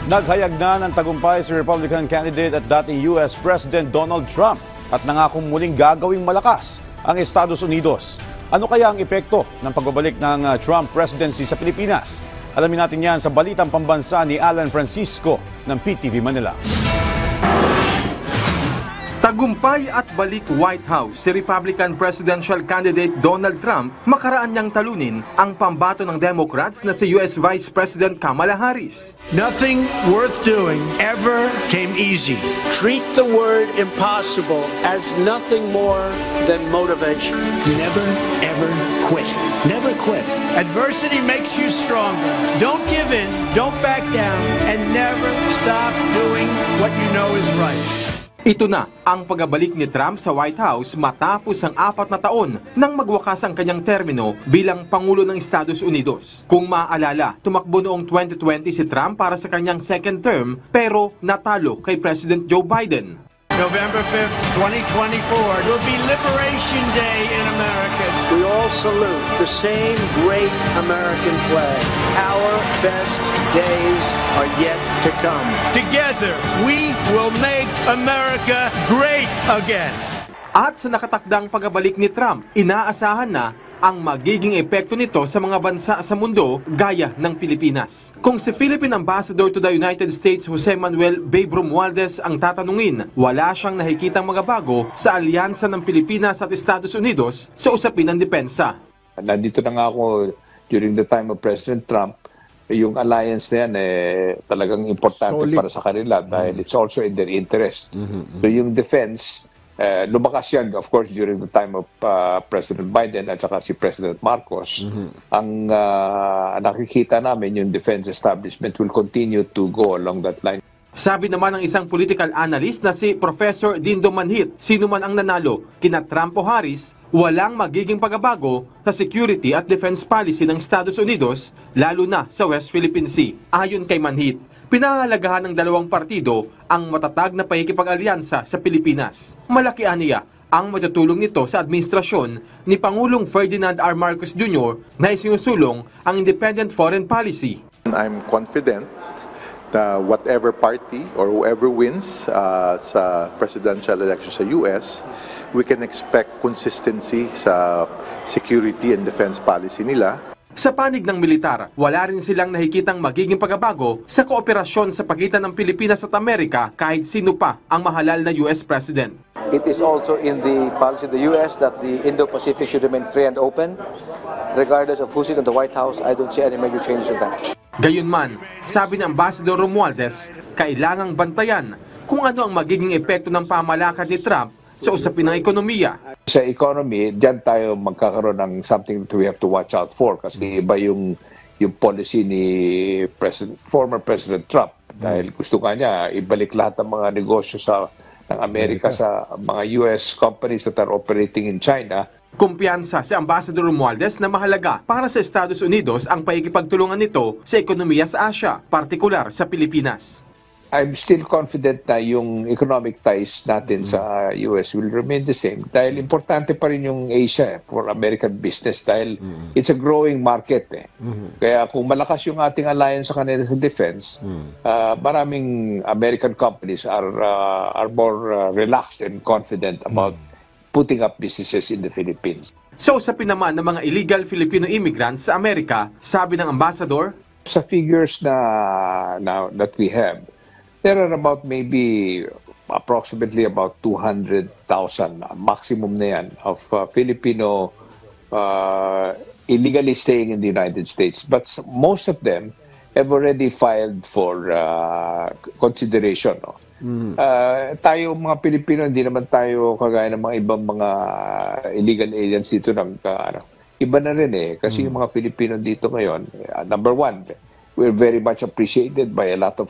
Naghayag na ng tagumpay si Republican candidate at dating US President Donald Trump at nangakong muling gagawing malakas ang Estados Unidos. Ano kaya ang epekto ng pagbabalik ng Trump presidency sa Pilipinas? Alamin natin yan sa Balitang Pambansa ni Alan Francisco ng PTV Manila. Tagumpay at balik White House si Republican presidential candidate Donald Trump, makaraan niyang talunin ang pambato ng Democrats na si US Vice President Kamala Harris. Nothing worth doing ever came easy. Treat the word impossible as nothing more than motivation. Never, ever quit. Never quit. Adversity makes you stronger. Don't give in, don't back down, and never stop doing what you know is right. Ito na ang pagbabalik ni Trump sa White House matapos ang 4 na taon nang magwakas ang kanyang termino bilang Pangulo ng Estados Unidos. Kung maaalala, tumakbo noong 2020 si Trump para sa kanyang second term pero natalo kay President Joe Biden. November 5th, 2024 will be Liberation Day in America. We all salute the same great American flag. Our best days are yet to come. Together, we will make America great again. At sa nakatakdang pagbabalik ni Trump, inaasahan na ang magiging epekto nito sa mga bansa sa mundo gaya ng Pilipinas. Kung si Philippine Ambassador to the United States Jose Manuel Babe Romualdez ang tatanungin, wala siyang nakikitang magabago sa alyansa ng Pilipinas at Estados Unidos sa usapin ng depensa. Nandito na nga ako during the time of President Trump. Yung alliance na yan talagang importante para sa kanila dahil it's also in their interest. So yung defense, lumakas yan, of course, during the time of President Biden at saka si President Marcos. Ang nakikita namin, yung defense establishment will continue to go along that line. Sabi naman ng isang political analyst na si Professor Dindo Manhit, sino man ang nanalo, kina Trump o Harris, walang magiging pagbabago sa security at defense policy ng Estados Unidos, lalo na sa West Philippine Sea. Ayon kay Manhit, pinahahalagahan ng dalawang partido ang matatag na pakikipag-alyansa sa Pilipinas. Malaki aniya ang matutulong nito sa administrasyon ni Pangulong Ferdinand R. Marcos Jr. na isinusulong ang independent foreign policy. I'm confident that whatever party or whoever wins sa presidential election sa US, we can expect consistency sa security and defense policy nila. Sa panig ng militar, wala rin silang nakikitang magiging pagbabago sa kooperasyon sa pagitan ng Pilipinas at Amerika kahit sino pa ang mahalal na US President. It is also in the policy of the US that the Indo-Pacific should remain free and open. Regardless of who's in the White House, I don't see any major changes in that. Gayunman, sabi ng Ambassador Romualdez, kailangang bantayan kung ano ang magiging epekto ng pamalakad ni Trump sa usapin ng ekonomiya. Sa economy, diyan tayo magkakaroon ng something that we have to watch out for kasi iba yung policy ni former President Trump dahil gusto niya ibalik lahat ng mga negosyo ng Amerika sa mga US companies that are operating in China. Kumpiyansa si Ambassador Romualdez na mahalaga para sa Estados Unidos ang pakikipagtulungan nito sa ekonomiya sa Asia, partikular sa Pilipinas. I'm still confident na yung economic ties natin sa US will remain the same dahil importante pa rin yung Asia for American business dahil it's a growing market. Kaya kung malakas yung ating alliance sa kanila sa defense, maraming American companies are more relaxed and confident about putting up businesses in the Philippines. Sa usapin naman ng mga illegal Filipino immigrants sa Amerika, sabi ng ambassador, sa figures that we have, there are about maybe approximately about 200,000 maximum na yan of Filipino illegally staying in the United States. But most of them have already filed for consideration. No? Tayo mga Pilipino, hindi naman tayo kagaya ng mga ibang mga illegal aliens dito iba na rin kasi yung mga Pilipino dito ngayon, number one, we're very much appreciated by a lot of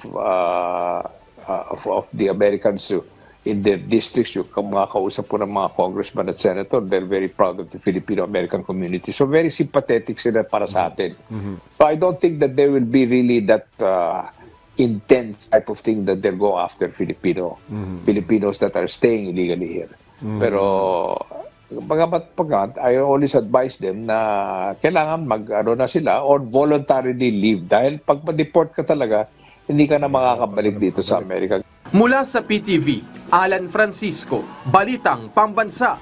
the Americans in their districts. Yung mga kausap po ng mga congressman at senator, they're very proud of the Filipino-American community. So very sympathetic sila para sa atin. So I don't think that there will be really that intense type of thing that they'll go after Filipinos that are staying illegally here. Pero I always advise them na kailangan na sila or voluntarily leave dahil pag ma-deport ka talaga, hindi ka na makakabalik dito sa Amerika. Mula sa PTV, Alan Francisco, Balitang Pambansa.